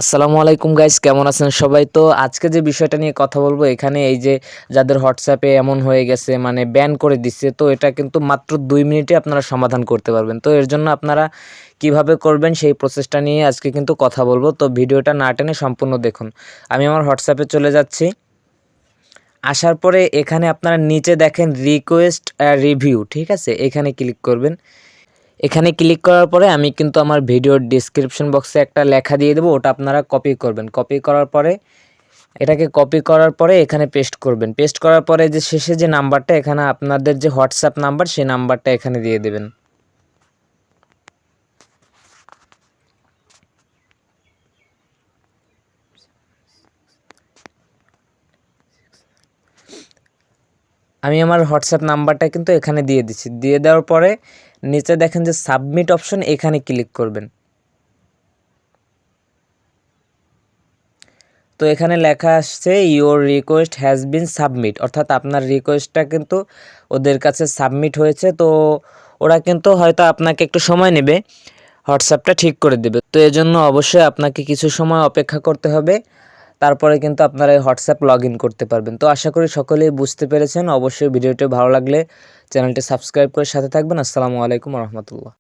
আসসালামু আলাইকুম গাইস, কেমন আছেন সবাই? তো আজকে যে বিষয়টা নিয়ে কথা বলবো এখানে এই যে যাদের হোয়াটসঅ্যাপে এমন হয়ে গেছে মানে ব্যান করে দিচ্ছে, তো এটা কিন্তু মাত্র 2 মিনিটে আপনারা সমাধান করতে পারবেন। তো এর জন্য আপনারা কিভাবে করবেন সেই প্রসেসটা নিয়ে আজকে কিন্তু কথা বলবো। তো ভিডিওটা না টেনে সম্পূর্ণ দেখুন। আমি আমার হোয়াটসঅ্যাপে চলে যাচ্ছি। আসার পরে এখানে আপনারা নিচে দেখেন রিকোয়েস্ট রিভিউ, ঠিক আছে? এখানে ক্লিক করবেন। এখানে ক্লিক করার পরে আমি কিন্তু আমার ভিডিওর ডেসক্রিপশন বক্সে একটা লেখা দিয়ে দেবো, ওটা আপনারা কপি করবেন। কপি করার পরে এটাকে কপি করার পরে এখানে পেস্ট করবেন। পেস্ট করার পরে যে শেষে যে নাম্বারটা এখানে আপনাদের যে হোয়াটসঅ্যাপ নাম্বার সেই নাম্বারটা এখানে দিয়ে দেবেন। আমি আমার হোয়াটসঅ্যাপ নাম্বারটা কিন্তু এখানে দিয়ে দিচ্ছি। দিয়ে দেওয়ার পরে নিচে দেখেন যে সাবমিট অপশন, এখানে ক্লিক করবেন। তো এখানে লেখা আসছে your request has been submit, অর্থাৎ আপনার রিকোয়েস্টটা কিন্তু ওদের কাছে সাবমিট হয়েছে। তো ওরা কিন্তু হয়তো আপনাকে একটু সময় নেবে, হোয়াটসঅ্যাপটা ঠিক করে দেবে। তো এজন্য অবশ্যই আপনাকে কিছু সময় অপেক্ষা করতে হবে, তারপরে কিন্তু আপনারা এই হোয়াটসঅ্যাপ লগ ইন করতে পারবেন। তো আশা করি সকলেই বুঝতে পেরেছেন। অবশ্যই ভিডিওটি ভালো লাগলে চ্যানেলটি সাবস্ক্রাইব করে সাথে থাকবেন। আসসালামু আলাইকুম রহমতুল্লাহ।